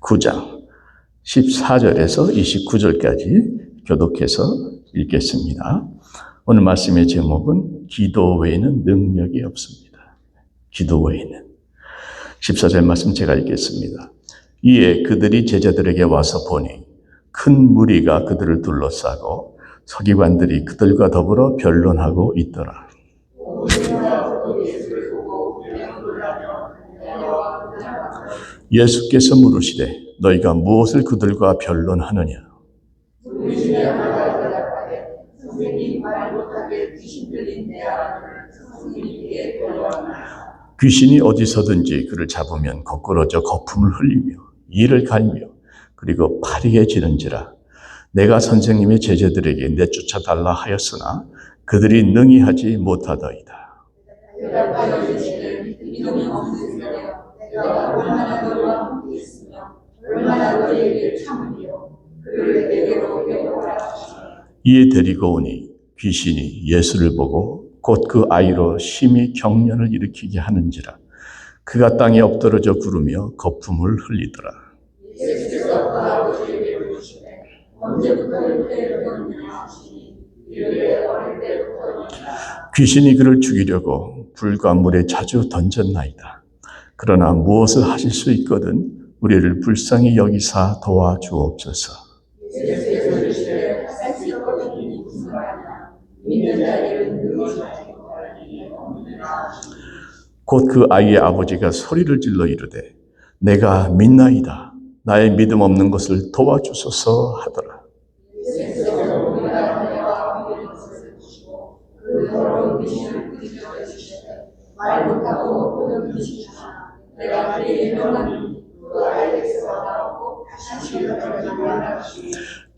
9장 14절에서 29절까지 교독해서 읽겠습니다. 오늘 말씀의 제목은 기도 외에는 능력이 없습니다. 기도 외에는. 14절 말씀 제가 읽겠습니다. 이에 그들이 제자들에게 와서 보니 큰 무리가 그들을 둘러싸고 서기관들이 그들과 더불어 변론하고 있더라. 예수께서 물으시되 너희가 무엇을 그들과 변론하느냐? 귀신이 어디서든지 그를 잡으면 거꾸러져 거품을 흘리며 이를 갈며 그리고 파리게 지는지라. 내가 선생님의 제자들에게 내쫓아달라 하였으나 그들이 능히 하지 못하더이다. 이에 데리고 오니 귀신이 예수를 보고 곧 그 아이로 심히 경련을 일으키게 하는지라. 그가 땅에 엎드러져 구르며 거품을 흘리더라. 귀신이 그를 죽이려고 불과 물에 자주 던졌나이다. 그러나 무엇을 하실 수 있거든 우리를 불쌍히 여기사 도와주옵소서. 곧 그 아이의 아버지가 소리를 질러 이르되 내가 믿나이다. 나의 믿음 없는 것을 도와주소서 하더라.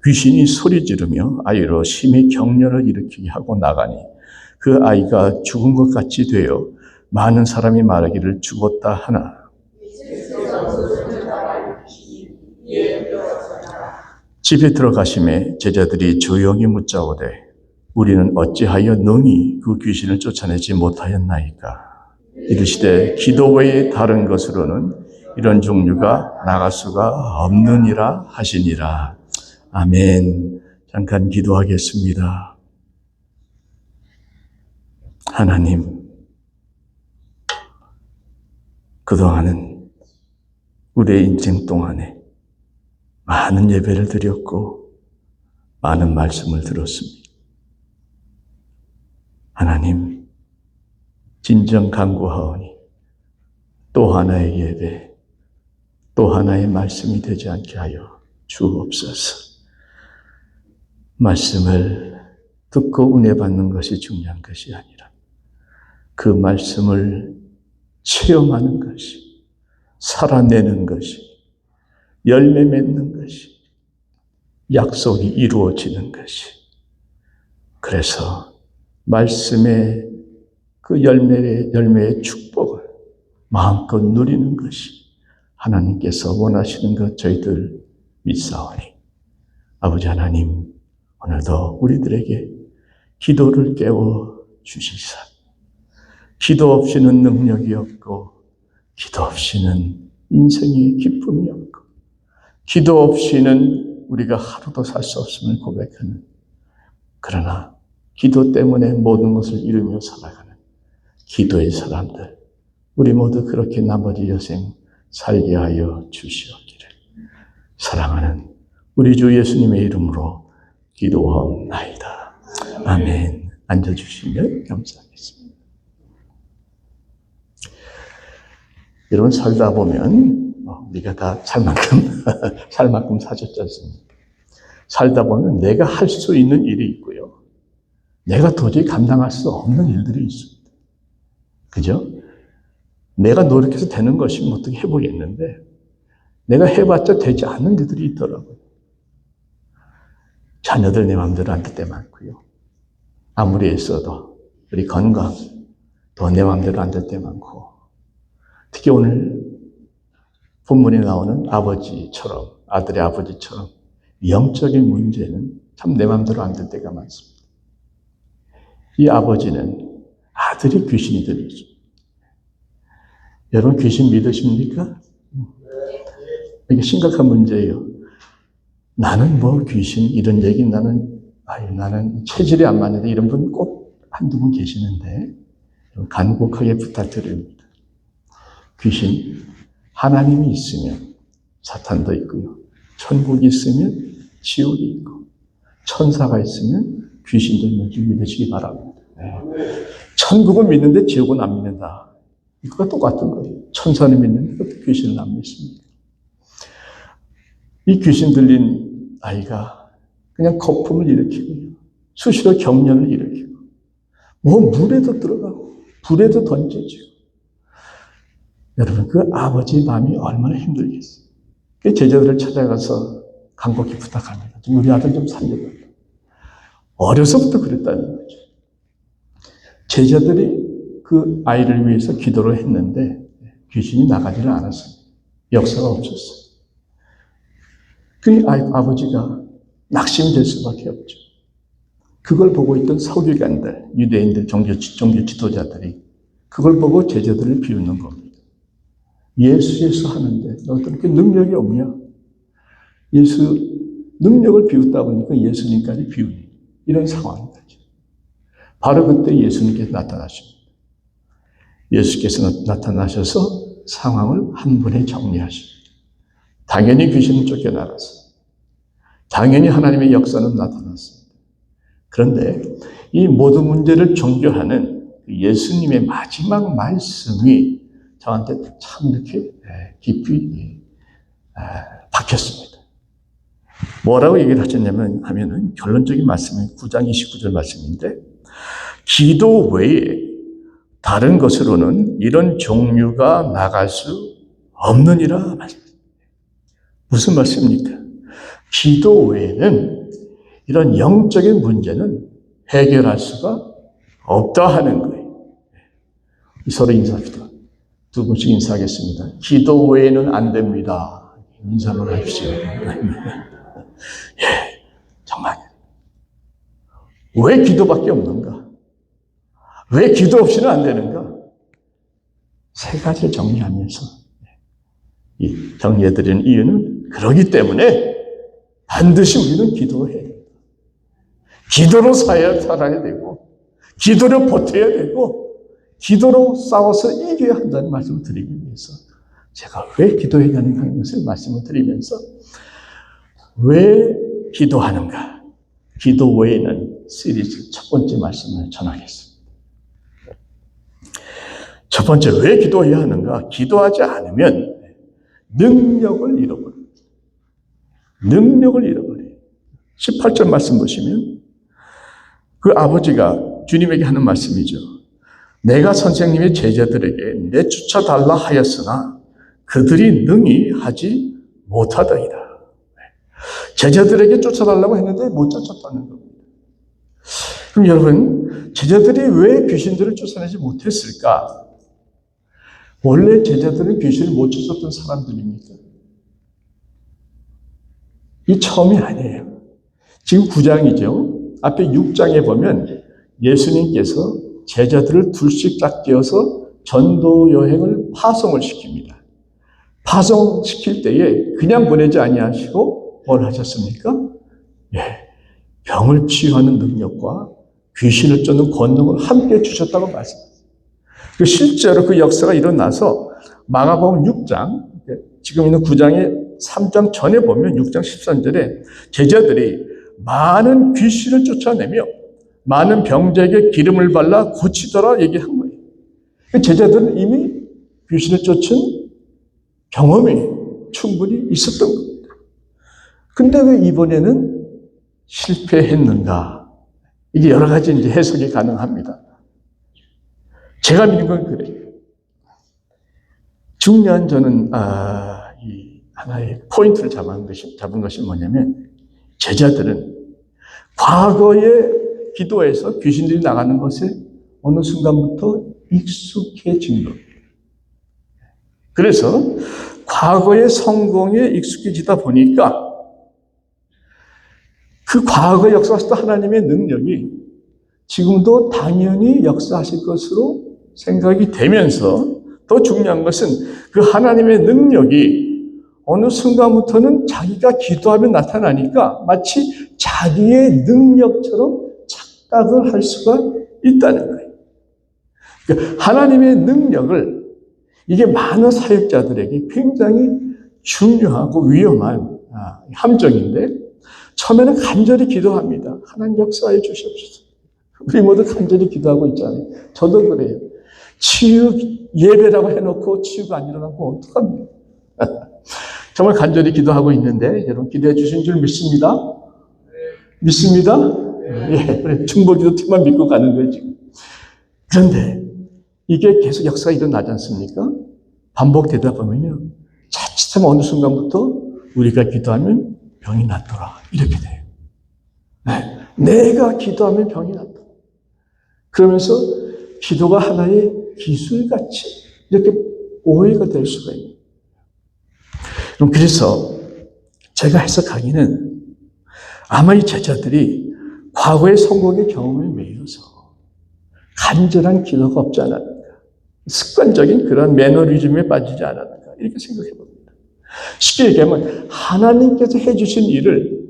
귀신이 소리 지르며 아이로 심히 경련을 일으키게 하고 나가니 그 아이가 죽은 것 같이 되어 많은 사람이 말하기를 죽었다 하나. 집에 들어가심에 제자들이 조용히 묻자오되 우리는 어찌하여 능히 그 귀신을 쫓아내지 못하였나이까? 이르시되 기도 외에 다른 것으로는 이런 종류가 나갈 수가 없느니라 하시니라. 아멘. 잠깐 기도하겠습니다. 하나님, 그동안은 우리의 인생 동안에 많은 예배를 드렸고 많은 말씀을 들었습니다. 하나님, 진정 간구하오니 또 하나의 예배, 또 하나의 말씀이 되지 않게 하여 주옵소서. 말씀을 듣고 은혜 받는 것이 중요한 것이 아니라 그 말씀을 체험하는 것이, 살아내는 것이, 열매 맺는 것이, 약속이 이루어지는 것이. 그래서 말씀의 그 열매의 축복을 마음껏 누리는 것이 하나님께서 원하시는 것 저희들 믿사오니 아버지 하나님, 오늘도 우리들에게 기도를 깨워 주시사. 기도 없이는 능력이 없고 기도 없이는 인생의 기쁨이 없고 기도 없이는 우리가 하루도 살 수 없음을 고백하는, 그러나 기도 때문에 모든 것을 이루며 살아가는 기도의 사람들, 우리 모두 그렇게 나머지 여생 살게 하여 주시옵기를 사랑하는 우리 주 예수님의 이름으로 기도하옵나이다. 아멘. 앉아주시면 감사하겠습니다. 여러분, 살다 보면 우리가 다 살 만큼 사셨지 않습니까? 살다 보면 내가 할 수 있는 일이 있고요, 내가 도저히 감당할 수 없는 일들이 있습니다. 그죠? 내가 노력해서 되는 것이면 어떻게 해보겠는데 내가 해봤자 되지 않는 일들이 있더라고요. 자녀들 내 마음대로 안 될 때 많고요. 아무리 애써도 우리 건강 더 내 마음대로 안 될 때 많고, 특히 오늘 본문에 나오는 아버지처럼, 아들의 아버지처럼 영적인 문제는 참 내 마음대로 안 될 때가 많습니다. 이 아버지는 아들이 귀신이 들리죠. 여러분 귀신 믿으십니까? 이게 심각한 문제예요. 나는 뭐 귀신 이런 얘기 나는 체질이 안 맞는데 이런 분 꼭 한두 분 계시는데 간곡하게 부탁드립니다. 귀신, 하나님이 있으면 사탄도 있고요. 천국이 있으면 지옥이 있고 천사가 있으면 귀신도 있는 줄 믿으시기 바랍니다. 천국은 믿는데 지옥은 안 믿는다. 이거가 똑같은 거예요. 천사는 믿는데 귀신은 안 믿습니다. 이 귀신 들린 아이가 그냥 거품을 일으키고 수시로 경련을 일으키고 뭐 물에도 들어가고 불에도 던져지고 여러분 그 아버지의 마음이 얼마나 힘들겠어요. 그 제자들을 찾아가서 간곡히 부탁합니다. 우리 아들 좀 살려달라. 어려서부터 그랬다는 거죠. 제자들이 그 아이를 위해서 기도를 했는데 귀신이 나가지를 않았어요. 역사가 없었어요. 그 아버지가 낙심이 될 수밖에 없죠. 그걸 보고 있던 서기관들, 유대인들, 종교 지도자들이 그걸 보고 제자들을 비웃는 겁니다. 예수 하는데 너 그렇게 능력이 없냐? 예수 능력을 비웃다 보니까 예수님까지 비웃는 이런 상황인 거죠. 바로 그때 예수님께서 나타나십니다. 예수께서 나타나셔서 상황을 한 번에 정리하십니다. 당연히 귀신은 쫓겨나갔어요. 당연히 하나님의 역사는 나타났습니다. 그런데 이 모든 문제를 종교하는 예수님의 마지막 말씀이 저한테 참 이렇게 깊이 박혔습니다. 뭐라고 얘기를 하셨냐면 결론적인 말씀이 9장 29절 말씀인데 기도 외에 다른 것으로는 이런 종류가 나갈 수 없느니라 말씀입니다. 무슨 말씀입니까? 기도 외에는 이런 영적인 문제는 해결할 수가 없다 하는 거예요. 서로 인사합시다. 두 분씩 인사하겠습니다. 기도 외에는 안 됩니다. 인사 한번 하십시오. 정말. 왜 기도밖에 없는가? 왜 기도 없이는 안 되는가? 세 가지를 정리하면서 정리해드리는 이유는 그러기 때문에 반드시 우리는 기도를 해야 됩니다. 기도로 살아야 되고 기도로 버텨야 되고 기도로 싸워서 이겨야 한다는 말씀을 드리기 위해서 제가 왜 기도해야 되는가 하는 것을 말씀을 드리면서 왜 기도하는가? 기도 외에는 시리즈 첫 번째 말씀을 전하겠습니다. 첫 번째, 왜 기도해야 하는가? 기도하지 않으면 능력을 잃어버려요. 능력을 잃어버려요. 18절 말씀 보시면 그 아버지가 주님에게 하는 말씀이죠. 내가 선생님의 제자들에게 내쫓아달라 하였으나 그들이 능히 하지 못하더이다. 제자들에게 쫓아달라고 했는데 못 쫓았다는 겁니다. 그럼 여러분, 제자들이 왜 귀신들을 쫓아내지 못했을까? 원래 제자들은 귀신을 못 쫓았던 사람들입니까? 이 처음이 아니에요. 지금 9장이죠. 앞에 6장에 보면 예수님께서 제자들을 둘씩 딱 띄어서 전도 여행을 파송을 시킵니다. 파송시킬 때에 그냥 보내지 아니하시고 뭘 하셨습니까? 병을 치유하는 능력과 귀신을 쫓는 권능을 함께 주셨다고 말씀합니다. 실제로 그 역사가 일어나서 마가복음 6장, 지금 있는 9장의 3장 전에 보면 6장 13절에 제자들이 많은 귀신을 쫓아내며 많은 병자에게 기름을 발라 고치더라 얘기한 거예요. 제자들은 이미 귀신을 쫓은 경험이 충분히 있었던 겁니다. 근데 왜 이번에는 실패했는가? 이게 여러 가지 이제 해석이 가능합니다. 제가 믿는 건 그래요. 중요한 저는 하나의 포인트를 잡은 것이 뭐냐면 제자들은 과거의 기도에서 귀신들이 나가는 것에 어느 순간부터 익숙해진 겁니다. 그래서 과거의 성공에 익숙해지다 보니까 그 과거 역사하셨던 하나님의 능력이 지금도 당연히 역사하실 것으로 생각이 되면서 더 중요한 것은 그 하나님의 능력이 어느 순간부터는 자기가 기도하면 나타나니까 마치 자기의 능력처럼 착각을 할 수가 있다는 거예요. 그러니까 하나님의 능력을 이게 많은 사역자들에게 굉장히 중요하고 위험한 함정인데 처음에는 간절히 기도합니다. 하나님 역사해 주시옵소서. 우리 모두 간절히 기도하고 있잖아요. 저도 그래요. 치유 예배라고 해놓고 치유가 안 일어나면 어떡합니까? 정말 간절히 기도하고 있는데 여러분 기도해 주신 줄 믿습니다. 믿습니다? 예, 그래. 중보기도 팀만 믿고 가는 거예요, 지금. 그런데 이게 계속 역사가 일어나지 않습니까? 반복되다 보면요. 자칫하면 어느 순간부터 우리가 기도하면 병이 낫더라. 이렇게 돼요. 네. 내가 기도하면 병이 낫더라. 그러면서 기도가 하나의 기술같이 이렇게 오해가 될 수가 있어요. 그래서 제가 해석하기는 아마 이 제자들이 과거의 성공의 경험에 매여서 간절한 기도가 없지 않았는가. 습관적인 그런 매너리즘에 빠지지 않았는가. 이렇게 생각해 봅니다. 쉽게 얘기하면 하나님께서 해주신 일을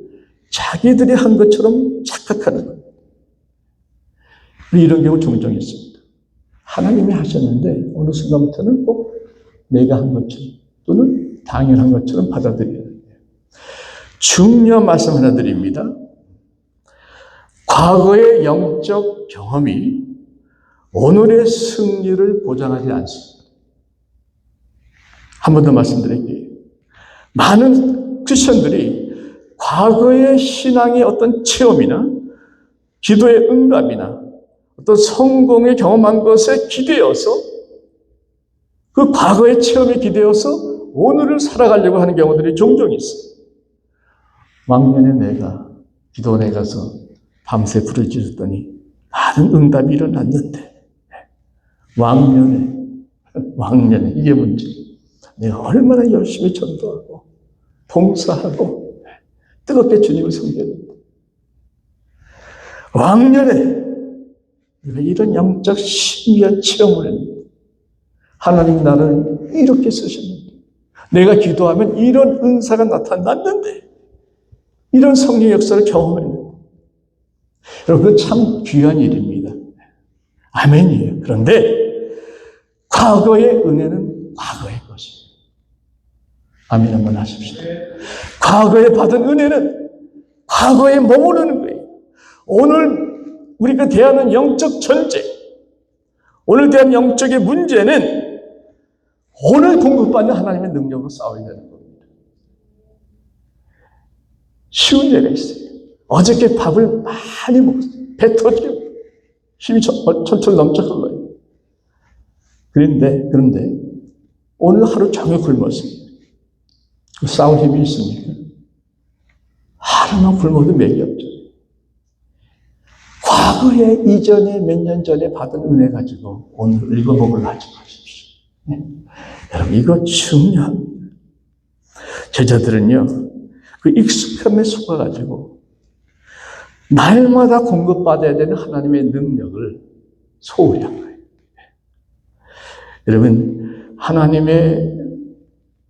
자기들이 한 것처럼 착각하는 겁니다. 이런 경우 종종 있습니다. 하나님이 하셨는데 어느 순간부터는 꼭 내가 한 것처럼 또는 당연한 것처럼 받아들여야 돼요. 중요한 말씀 하나 드립니다. 과거의 영적 경험이 오늘의 승리를 보장하지 않습니다. 한 번 더 말씀드릴게요. 많은 크리스천들이 과거의 신앙의 어떤 체험이나 기도의 응답이나 어떤 성공의 경험한 것에 기대어서 그 과거의 체험에 기대어서 오늘을 살아가려고 하는 경우들이 종종 있어요. 왕년에 내가 기도원에 가서 밤새 불을 지르더니 많은 응답이 일어났는데 왕년에 이게 문제. 내가 얼마나 열심히 전도하고 봉사하고 뜨겁게 주님을 섬겼는데 왕년에 내가 이런 영적 신비한 체험을 했는데 하나님 나를 이렇게 쓰셨는데 내가 기도하면 이런 은사가 나타났는데 이런 성령 역사를 경험했는데 여러분 그건 참 귀한 일입니다. 아멘이에요. 그런데 과거의 은혜는 과거의 것이에요. 아멘 한번 하십시오. 과거에 받은 은혜는 과거에 머무르는 거예요. 오늘 우리가 대하는 영적 전쟁, 오늘 대한 영적의 문제는 오늘 공급받는 하나님의 능력으로 싸워야 되는 겁니다. 쉬운 예가 있어요. 어저께 밥을 많이 먹었어요. 배 터지고 힘이 철철 넘쳐 흘러요. 그런데 오늘 하루 종일 굶었습니다. 싸울 힘이 있습니까? 하루만 굶어도 맥이 없죠. 과거에 이전에 몇 년 전에 받은 은혜 가지고 오늘 읽어먹으려 하지 마십시오. 네? 여러분 이거 중요합니다. 제자들은요 그 익숙함에 속아가지고 날마다 공급받아야 되는 하나님의 능력을 소홀히 한 거예요. 여러분 하나님의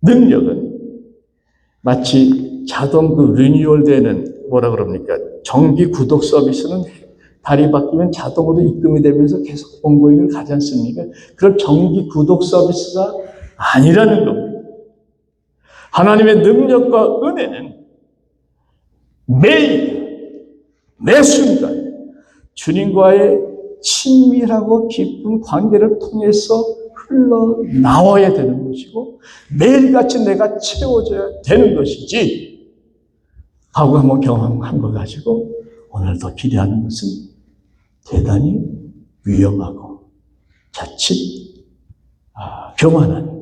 능력은 마치 자동 리뉴얼 되는 뭐라 그럽니까? 정기 구독 서비스는 달이 바뀌면 자동으로 입금이 되면서 계속 온고잉을 가지 않습니까? 그런 정기 구독 서비스가 아니라는 겁니다. 하나님의 능력과 은혜는 매일, 매 순간 주님과의 친밀하고 깊은 관계를 통해서 흘러나와야 되는 것이고 매일같이 내가 채워져야 되는 것이지 과거 한번 경험한 거 가지고 오늘도 기대하는 것은 대단히 위험하고 자칫 교만한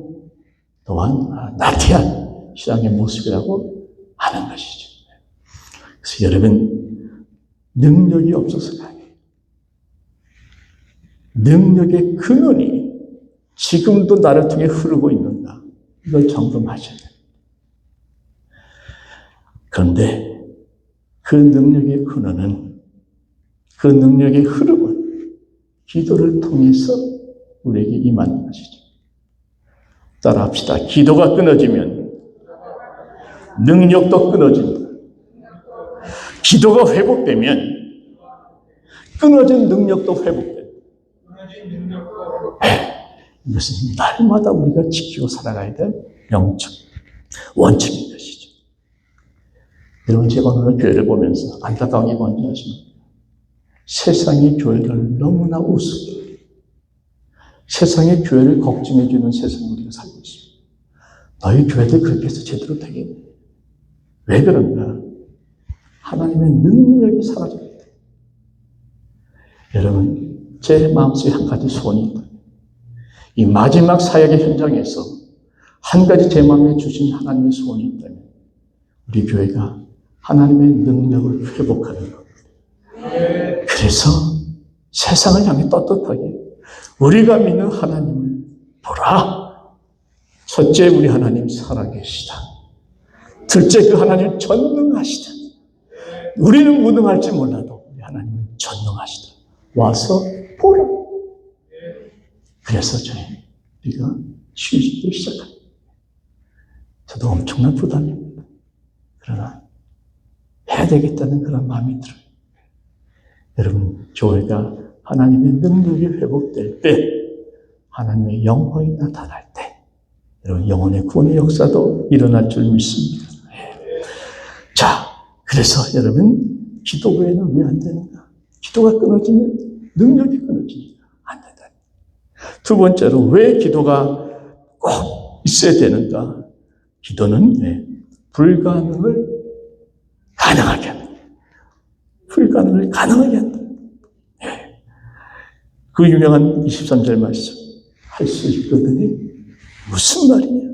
또한 나태한 신앙의 모습이라고 하는 것이죠. 그래서 여러분 능력이 없어서가 아니에요. 능력의 근원이 지금도 나를 통해 흐르고 있는가 이걸 점검하셔야 돼요. 그런데 그 능력의 근원은 그 능력의 흐름은 기도를 통해서 우리에게 임하는 것이죠. 따라합시다. 기도가 끊어지면 능력도 끊어집니다. 기도가 회복되면 끊어진 능력도 회복돼요. 이것은 날마다 우리가 지키고 살아가야 될 영적 원칙인 것이죠. 여러분, 제가 오늘 교회를 보면서 안타까운 게 뭔지 아십니까? 세상의 교회를 너무나 우습게, 세상의 교회를 걱정해주는 세상에 우리가 살고 있습니다. 너희 교회들 그렇게 해서 제대로 되겠네. 왜 그런가? 하나님의 능력이 사라졌기 때문에. 여러분, 제 마음속에 한 가지 소원이 있다. 이 마지막 사역의 현장에서 한 가지 제 마음에 주신 하나님의 소원이 있다면 우리 교회가 하나님의 능력을 회복하는 겁니다. 그래서 세상을 향해 떳떳하게 우리가 믿는 하나님을 보라. 첫째, 우리 하나님 살아계시다. 둘째, 그 하나님 전능하시다. 우리는 무능할지 몰라도 우리 하나님은 전능하시다. 와서 보라. 그래서 우리가 쉬기 시작합니다. 저도 엄청난 부담입니다. 그러나 해야 되겠다는 그런 마음이 들어요. 여러분, 교회가 하나님의 능력이 회복될 때, 하나님의 영광이 나타날 때, 여러분, 영혼의 구원의 역사도 일어날 줄 믿습니다. 자, 그래서 여러분, 기도 외에는 왜 안 되는가? 기도가 끊어지면 능력이 끊어지니까 안 된다. 두 번째로, 왜 기도가 꼭 있어야 되는가? 기도는 불가능을 가능하게 합니다. 불가능을 가능하게 한다. 그 유명한 23절 말씀, 할 수 있거든요. 무슨 말이냐?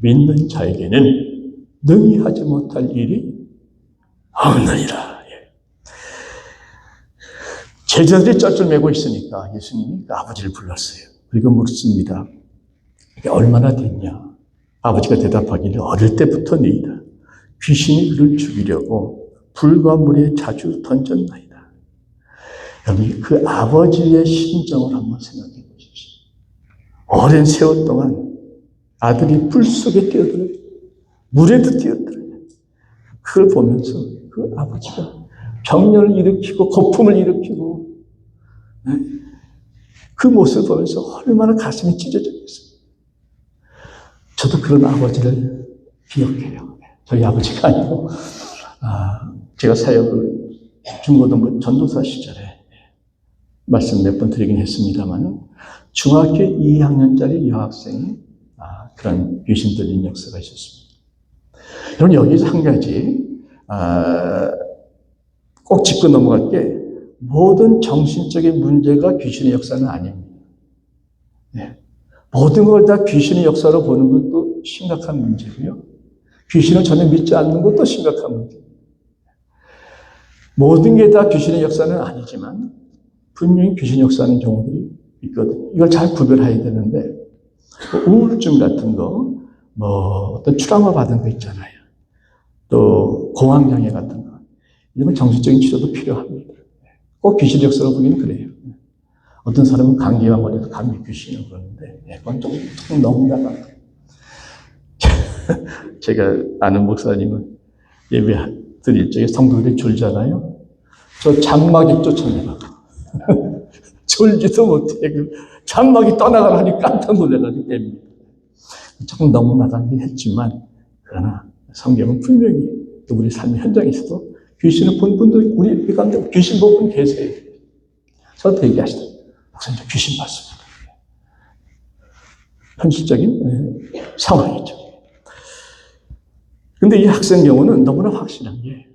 믿는 자에게는 능히 하지 못할 일이 없느니라. 제자들이 쩔쩔매고 있으니까 예수님이 아버지를 불렀어요. 그리고 묻습니다. 이게 얼마나 됐냐? 아버지가 대답하기를 어릴 때부터 네이다. 귀신이 그를 죽이려고 불과 물에 자주 던졌나이다. 여러분, 그 아버지의 심정을 한번 생각해 보십시오. 오랜 세월 동안 아들이 불 속에 뛰어들어요. 물에도 뛰어들어요. 그걸 보면서 그 아버지가 병렬을 일으키고 거품을 일으키고 그 모습을 보면서 얼마나 가슴이 찢어졌겠어요. 저도 그런 아버지를 기억해요. 저희 아버지가 아니고 제가 사역을 중고등부 전도사 시절에 말씀 몇 번 드리긴 했습니다만 중학교 2학년짜리 여학생이 그런 귀신 들린 역사가 있었습니다. 여러분, 여기서 한 가지 꼭 짚고 넘어갈 게 모든 정신적인 문제가 귀신의 역사는 아닙니다. 모든 걸 다 귀신의 역사로 보는 것도 심각한 문제고요. 귀신을 전혀 믿지 않는 것도 심각한 문제입니다. 모든 게 다 귀신의 역사는 아니지만 분명히 귀신의 역사하는 경우들이 있거든요. 이걸 잘 구별해야 되는데 우울증 같은 거, 어떤 트라우마 받은 거 있잖아요. 또 공황장애 같은 거. 이런 건 정신적인 치료도 필요합니다. 꼭 귀신의 역사로 보기는 그래요. 어떤 사람은 감기가 걸려도 감기 귀신이라고 그러는데 그건 좀 너무나가. 제가 아는 목사님은 예배 드릴 적에 성도들이 졸잖아요. 저 장막이 쫓아내라고. 졸지도 못해. 장막이 떠나가라니 깜짝 놀라가지고 깹니다. 조금 너무 나가긴 했지만, 그러나 성경은 분명히 또 우리 삶의 현장에서도 귀신을 본 분도 우리 가운데 귀신 본 분 계세요. 저한테 얘기하시더라고요. 목사님, 저 귀신 봤습니다. 현실적인 상황이죠. 근데 이 학생 경우는 너무나 확실한 게,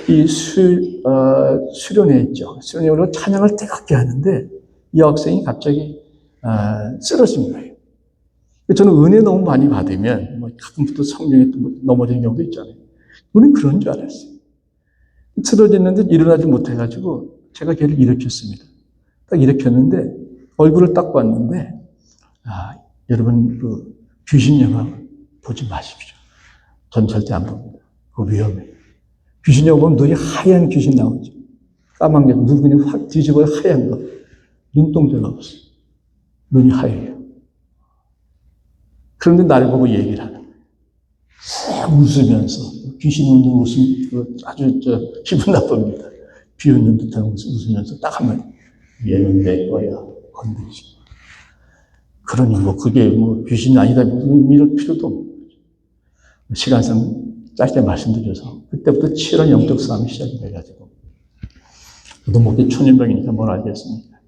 이 수련회 있죠. 수련회로 찬양을 뜨겁게 하는데, 이 학생이 갑자기, 쓰러진 거예요. 저는 은혜 너무 많이 받으면, 가끔부터 성령에 넘어지는 경우도 있잖아요. 우리는 그런 줄 알았어요. 쓰러졌는데 일어나지 못해가지고, 제가 걔를 일으켰습니다. 딱 일으켰는데, 얼굴을 딱 봤는데, 여러분, 귀신 영화 보지 마십시오. 전 절대 안 봅니다. 그거 위험해요. 귀신 영화 보면 눈이 하얀 귀신 나오죠. 까만 게, 눈 그냥 확 뒤집어요. 하얀 거. 눈동자가 없어요. 눈이 하얘요. 그런데 나를 보고 얘기를 하는 거예요. 싹 웃으면서, 귀신 웃는 웃음, 아주 기분 나쁩니다. 비웃는 듯한 웃으면서 딱 하면, 얘는 내 거야. 건들지 마. 그러니 그게 귀신이 아니다. 믿을 필요도 없는 거죠. 시간상 짧게 말씀드려서, 그때부터 치열한 영적 싸움이 시작이 돼가지고, 저도 목회 초년병이니까 뭘 알겠습니까?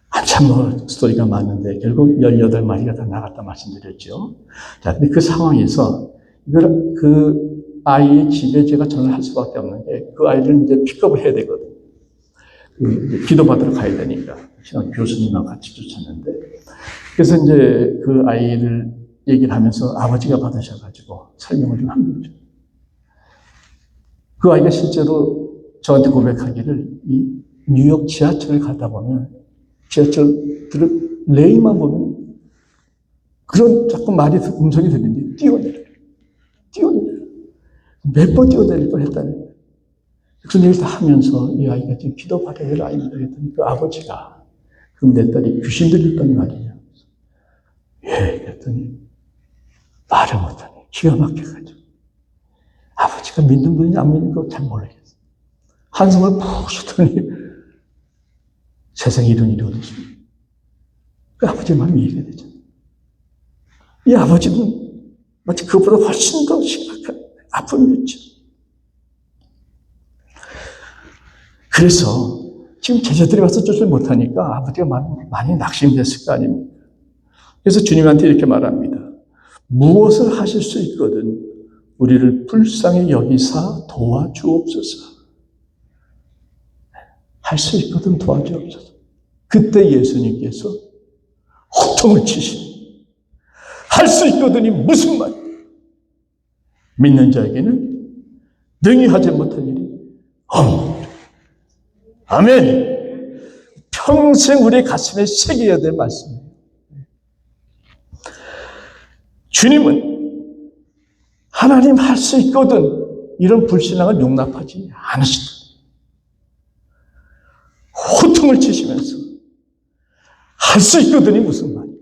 한참 스토리가 많은데, 결국 18마리가 다 나갔다 말씀드렸죠. 자, 근데 그 상황에서, 그 아이의 집에 제가 전화를 할 수밖에 없는 게, 그 아이를 이제 픽업을 해야 되거든요. 기도받으러 가야 되니까. 신학 교수님하고 같이 쫓았는데. 그래서 이제 그 아이를 얘기를 하면서 아버지가 받으셔가지고 설명을 좀 한 거죠. 그 아이가 실제로 저한테 고백하기를, 이 뉴욕 지하철을 가다 보면, 지하철들을 레이만 보면 그런 자꾸 음성이 들리는데 뛰어내려요. 몇 번 뛰어내릴 뻔 했다는 거예요. 그런 얘기를 다 하면서 이 아이가 지금 기도 받아야 될 아이입니다. 그랬더니 그 아버지가, 그럼 내 딸이 귀신 들렸다는 말이냐? 예, 그랬더니 말을 못하네. 기가 막혀가지고. 아버지가 믿는 분인지 안 믿는 거 잘 모르겠어요. 한숨을 푹 쉬더니 세상에 이런 일이 어디 있습니까? 그 아버지의 마음이 이해가 되죠. 이 아버지는 마치 그보다 훨씬 더 심각한 아픔이었죠. 그래서 지금 제자들이 와서 쫓지 못하니까 아버지가 많이 낙심됐을 거 아닙니까? 그래서 주님한테 이렇게 말합니다. 무엇을 하실 수 있거든 우리를 불쌍히 여기사 도와주옵소서. 할 수 있거든 도와주옵소서. 그때 예수님께서 호통을 치시니, 할 수 있거든이 무슨 말? 믿는 자에게는 능히 하지 못한 일이 없는. 아멘. 평생 우리 가슴에 새겨야 될 말씀이에요. 주님은 하나님 할 수 있거든 이런 불신앙을 용납하지 않으시다. 호통을 치시면서 할 수 있거든이 무슨 말이에요?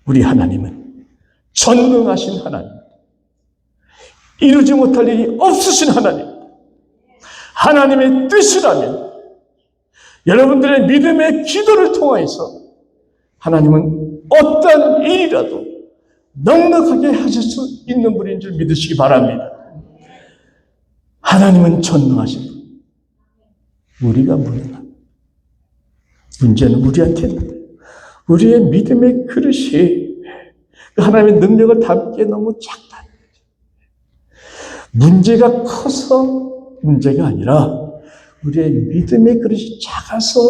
우리 하나님은 전능하신 하나님, 이루지 못할 일이 없으신 하나님, 하나님의 뜻이라면 여러분들의 믿음의 기도를 통해서 하나님은 어떤 일이라도 넉넉하게 하실 수 있는 분인 줄 믿으시기 바랍니다. 하나님은 전능하신 분, 우리가 무능합니다. 문제는 우리한테 있는데, 우리의 믿음의 그릇이 하나님의 능력을 담기에 너무 작다는 거죠. 문제가 커서 문제가 아니라 우리의 믿음의 그릇이 작아서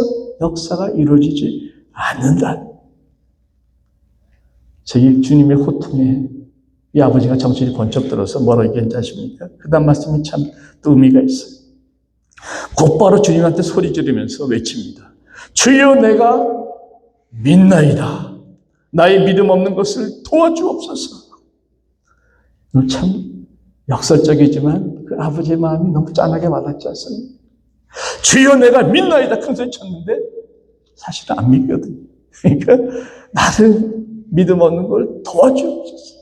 역사가 이루어지지 않는다. 저희 주님의 호통에 이 아버지가 정신이 번쩍 들어서 뭐라고 얘기한지 아십니까? 그 다음 말씀이 참 또 의미가 있어요. 곧바로 주님한테 소리 지르면서 외칩니다. 주여 내가 믿나이다. 나의 믿음 없는 것을 도와주옵소서. 참 역설적이지만 그 아버지의 마음이 너무 짠하게 와닿지 않습니까? 주여 내가 믿나이다 큰 소리 쳤는데 사실은 안 믿거든요. 그러니까 나를 믿음 없는 걸 도와주옵소서.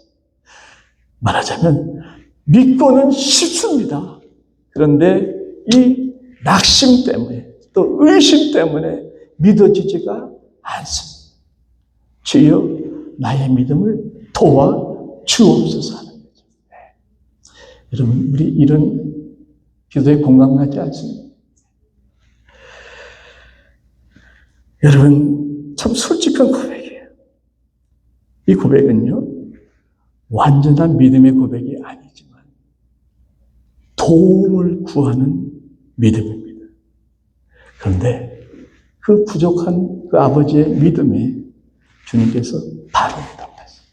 말하자면 믿고는 싶습니다. 그런데 이 낙심 때문에 또 의심 때문에 믿어지지가 않습니다. 주여 나의 믿음을 도와주옵소서 하는 거죠. 여러분 우리 이런 기도에 공감하지 않습니까? 여러분 참 솔직한 고백이에요. 이 고백은요 완전한 믿음의 고백이 아니지만 도움을 구하는 믿음입니다. 그런데 그 부족한 그 아버지의 믿음에 주님께서 바로 응답하셨어요.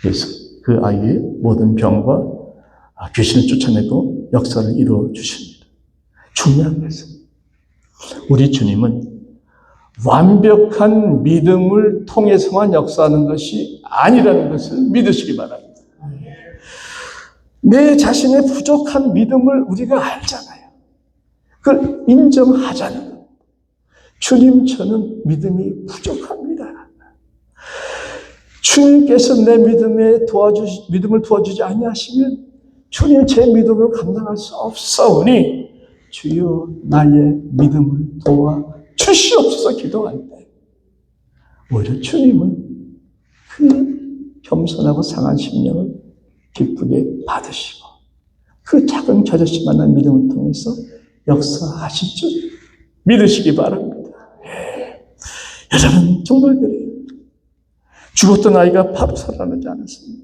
그래서 그 아이의 모든 병과 귀신을 쫓아내고 역사를 이루어 주십니다. 중요한 것은 우리 주님은 완벽한 믿음을 통해서만 역사하는 것이 아니라는 것을 믿으시기 바랍니다. 내 자신의 부족한 믿음을 우리가 알잖아요. 그걸 인정하자는 겁니다. 주님 저는 믿음이 부족합니다. 주님께서 내 믿음을 도와주지 아니하시면 주님 제 믿음을 감당할 수 없사오니 주여 나의 믿음을 도와주시옵소서 기도할 때 오히려 주님은 그 겸손하고 상한 심령을 기쁘게 받으시고 그 작은 겨자씨만한 믿음을 통해서 역사하실 줄 믿으시기 바랍니다. 여러분 정말 그래요. 죽었던 아이가 바로 살아나지 않았습니다.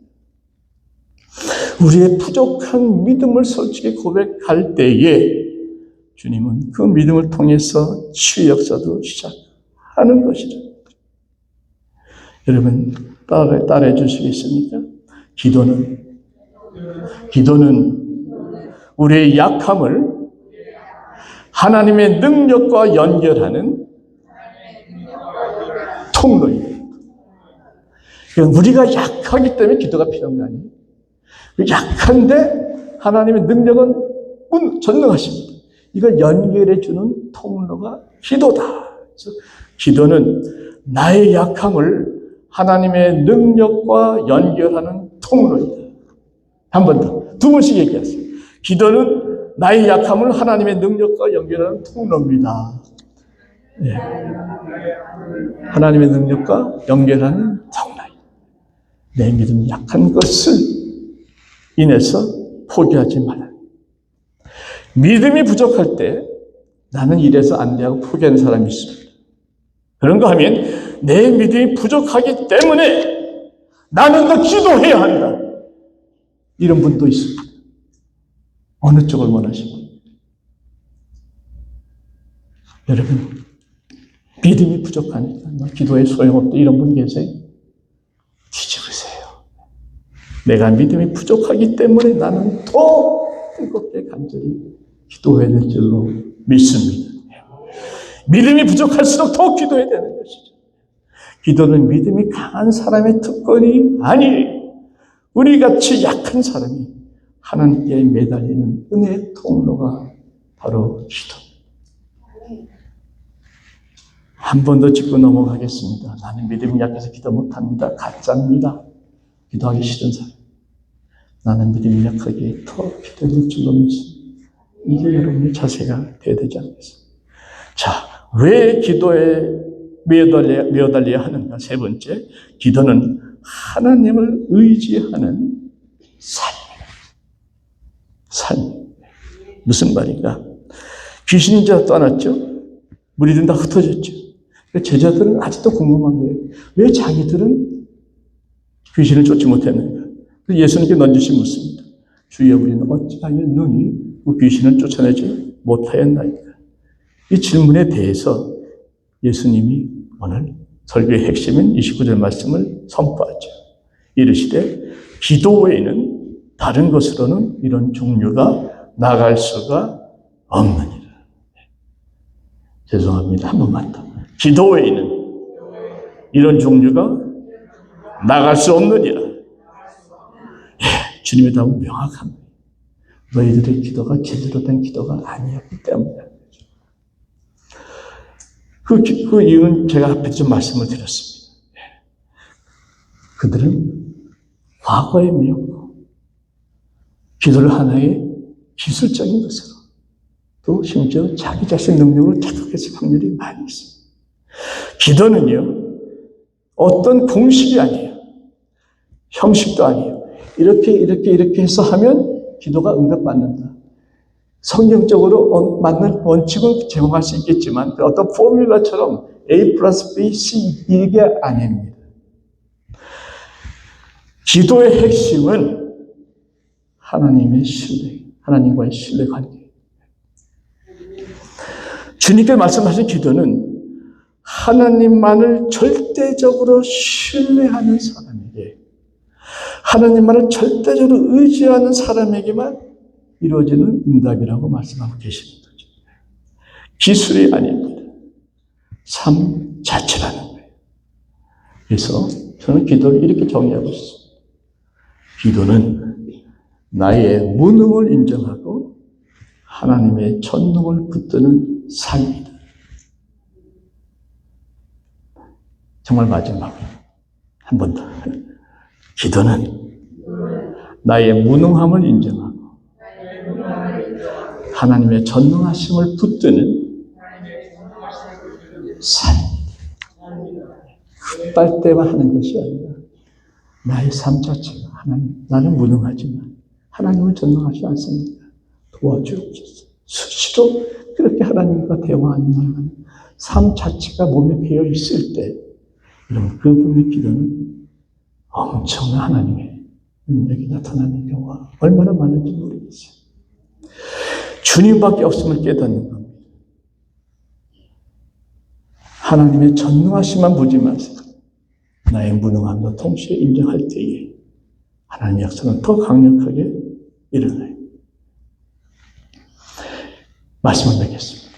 우리의 부족한 믿음을 솔직히 고백할 때에 주님은 그 믿음을 통해서 치유 역사도 시작하는 것이라. 여러분 따라해 주시겠습니까? 기도는 우리의 약함을 하나님의 능력과 연결하는 통로입니다. 우리가 약하기 때문에 기도가 필요한 거 아니에요? 약한데 하나님의 능력은 전능하십니다. 이걸 연결해 주는 통로가 기도다. 그래서 기도는 나의 약함을 하나님의 능력과 연결하는 통로이다. 한 번 더, 두 번씩 얘기하세요. 기도는 나의 약함을 하나님의 능력과 연결하는 통로입니다. 네. 하나님의 능력과 연결하는 통로. 내 믿음 약한 것을 인해서 포기하지 말아요. 믿음이 부족할 때 나는 이래서 안 돼 하고 포기하는 사람이 있습니다. 그런가 하면 내 믿음이 부족하기 때문에 나는 더 기도해야 한다. 이런 분도 있습니다. 어느 쪽을 원하십니까? 여러분 믿음이 부족하니까 기도에 소용없다 이런 분 계세요? 뒤집으세요. 내가 믿음이 부족하기 때문에 나는 더 뜨겁게 간절히 기도해야 될 줄로 믿습니다. 믿음이 부족할수록 더 기도해야 되는 것이죠. 기도는 믿음이 강한 사람의 특권이 아니에요. 우리같이 약한 사람이 하나님께 매달리는 은혜의 통로가 바로 기도입니다. 한 번 더 짚고 넘어가겠습니다. 나는 믿음이 약해서 기도 못합니다. 가짜입니다. 기도하기 싫은 사람. 나는 믿음이 약하기에 더 기도할 줄로 믿습니다. 이게 여러분의 자세가 되어야 되지 않겠습니까? 자, 왜 기도에 매어달려야 하는가? 세 번째, 기도는 하나님을 의지하는 삶. 무슨 말인가? 귀신이 이제 떠났죠? 무리들은 다 흩어졌죠? 제자들은 아직도 궁금한 거예요. 왜 자기들은 귀신을 쫓지 못했는가? 예수님께 넌지시 묻습니다. 주여 우리는 어찌하여 능히 그 귀신을 쫓아내지 못하였나이까? 이 질문에 대해서 예수님이 오늘 설교의 핵심인 29절 말씀을 선포하죠. 이르시되 기도 외에는 다른 것으로는 이런 종류가 나갈 수가 없느니라. 죄송합니다. 한 번만 더. 기도 외에는 이런 종류가 나갈 수 없느니라. 주님의 답은 명확한 거예요. 너희들의 기도가 제대로 된 기도가 아니었기 때문이다. 그 이유는 제가 앞에 좀 말씀을 드렸습니다. 그들은 과거에 매였고 기도를 하나의 기술적인 것으로 또 심지어 자기 자신 능력으로 착각했을 확률이 많이 있습니다. 기도는요, 어떤 공식이 아니에요. 형식도 아니에요. 이렇게 해서 하면 기도가 응답받는다. 성경적으로 맞는 원칙은 제공할 수 있겠지만 어떤 포뮬러처럼 A 플러스 B, C 이게 아닙니다. 기도의 핵심은 하나님의 신뢰, 하나님과의 신뢰 관계. 주님께 말씀하신 기도는 하나님만을 절대적으로 신뢰하는 사람에게, 하나님만을 절대적으로 의지하는 사람에게만 이루어지는 응답이라고 말씀하고 계십니다. 기술이 아닙니다. 삶 자체라는 거예요. 그래서 저는 기도를 이렇게 정의하고 있습니다. 기도는 나의 무능을 인정하고 하나님의 전능을 붙드는 삶이다. 정말 마지막으로 한 번 더. 기도는 나의 무능함을 인정하고 하나님의 전능하심을 붙드는 삶. 급할 때만 하는 것이 아니라 나의 삶 자체가 하나님, 나는 무능하지만 하나님은 전능하지 않습니까? 도와주옵소서. 수시로 그렇게 하나님과 대화하는 삶 자체가 몸에 배어 있을 때, 여러분, 그분의 기도는 엄청난 하나님의 능력이 나타나는 경우가 얼마나 많은지 모르겠어요. 주님밖에 없음을 깨닫는 겁니다. 하나님의 전능하심만 보지 마세요. 나의 무능함도 동시에 인정할 때에 하나님의 역사는 더 강력하게 일어나요. 말씀을 맺겠습니다.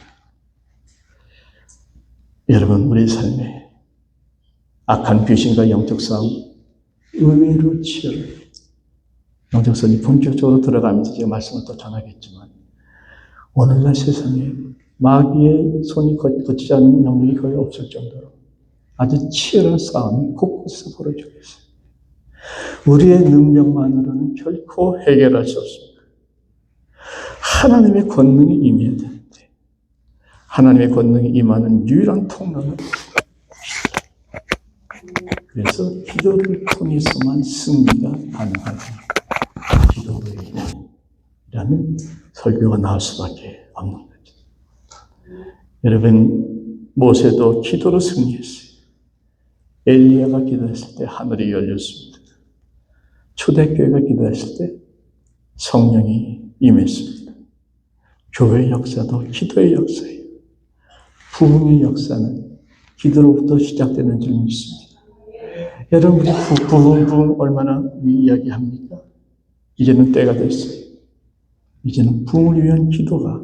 여러분, 우리 삶에 악한 귀신과 영적 싸움 의외로 치열해요. 영적 싸움이 본격적으로 들어가면서 제가 말씀을 또 전하겠지만 오늘날 세상에 마귀의 손이 거치지 않는 영역이 거의 없을 정도로 아주 치열한 싸움이 곳곳에서 벌어지고 있습니다. 우리의 능력만으로는 결코 해결할 수 없습니다. 하나님의 권능이 임해야 되는데 하나님의 권능이 임하는 유일한 통로는 그래서 기도를 통해서만 승리가 가능하다. 기도로 인해라는 설교가 나올 수밖에 없는 거죠. 여러분, 모세도 기도로 승리했어요. 엘리야가 기도했을 때 하늘이 열렸습니다. 초대교회가 기도했을 때 성령이 임했습니다. 교회의 역사도 기도의 역사예요. 부흥의 역사는 기도로부터 시작되는 줄 믿습니다. 여러분, 부흥 얼마나 이야기합니까? 이제는 때가 됐어요. 이제는 부흥을 위한 기도가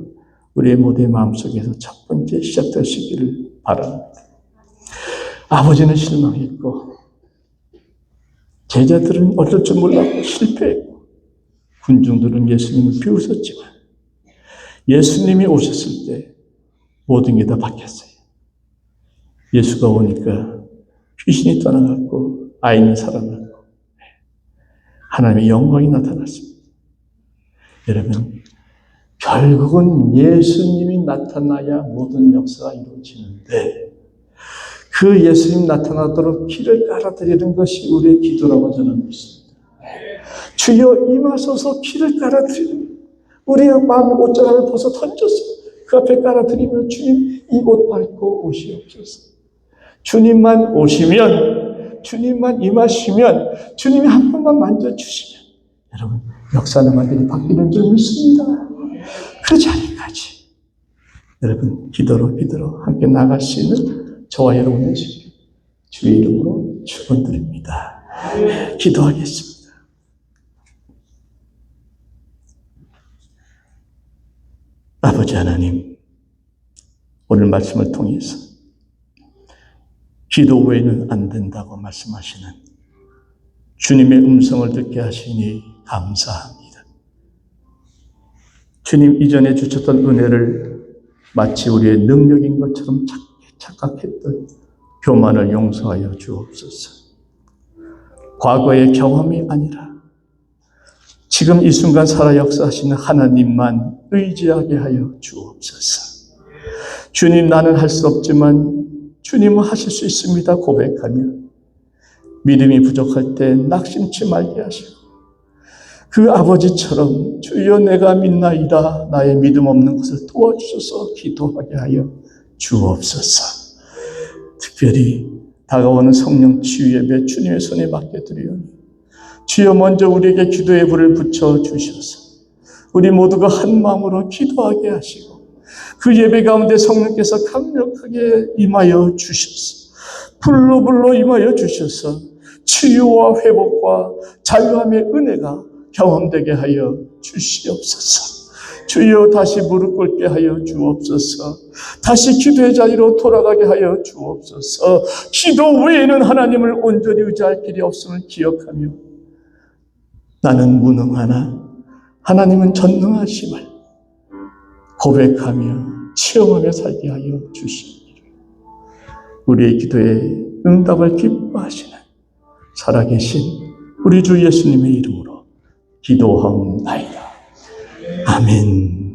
우리의 모두의 마음속에서 첫 번째 시작될 수 있기를 바랍니다. 아버지는 실망했고 제자들은 어쩔 줄 몰랐고 실패했고 군중들은 예수님을 비웃었지만 예수님이 오셨을 때 모든 게 다 바뀌었어요. 예수가 오니까 귀신이 떠나갔고 아이는 살아났고 하나님의 영광이 나타났습니다. 여러분, 결국은 예수님이 나타나야 모든 역사가 이루어지는데 그 예수님 나타나도록 길을 깔아드리는 것이 우리의 기도라고 저는 믿습니다. 주여 임하소서 길을 깔아드리는 우리의 마음의 옷자락을 벗어 던져서 그 앞에 깔아드리며 주님 이 옷 밟고 오시옵소서. 주님만 오시면 주님만 임하시면 주님이 한 번만 만져주시면 여러분 역사는 완전히 바뀌는 줄 믿습니다. 그 자리까지 여러분 기도로 함께 나갈 수 있는 저와 여러분 되시길 주의 이름으로 축원드립니다. 기도하겠습니다. 아버지 하나님, 오늘 말씀을 통해서 기도 외에는 안 된다고 말씀하시는 주님의 음성을 듣게 하시니 감사합니다. 주님 이전에 주셨던 은혜를 마치 우리의 능력인 것처럼 착각했던 교만을 용서하여 주옵소서. 과거의 경험이 아니라 지금 이 순간 살아 역사하시는 하나님만 의지하게 하여 주옵소서. 주님, 나는 할 수 없지만 주님은 하실 수 있습니다 고백하며 믿음이 부족할 때 낙심치 말게 하시고 그 아버지처럼 주여 내가 믿나이다 나의 믿음 없는 것을 도와주셔서 기도하게 하여 주옵소서. 특별히 다가오는 성령 치유 예배 주님의 손에 맡겨드리오니 주여 먼저 우리에게 기도의 불을 붙여주셔서 우리 모두가 한 마음으로 기도하게 하시고 그 예배 가운데 성령께서 강력하게 임하여 주셔서 불로 임하여 주셔서 치유와 회복과 자유함의 은혜가 경험되게 하여 주시옵소서. 주여 다시 무릎 꿇게 하여 주옵소서. 다시 기도의 자리로 돌아가게 하여 주옵소서. 기도 외에는 하나님을 온전히 의지할 길이 없음을 기억하며 나는 무능하나 하나님은 전능하심을 고백하며 체험하며 살게 하여 주시기를 우리의 기도에 응답을 기뻐하시는 살아계신 우리 주 예수님의 이름으로 기도하옵나이다. 아멘.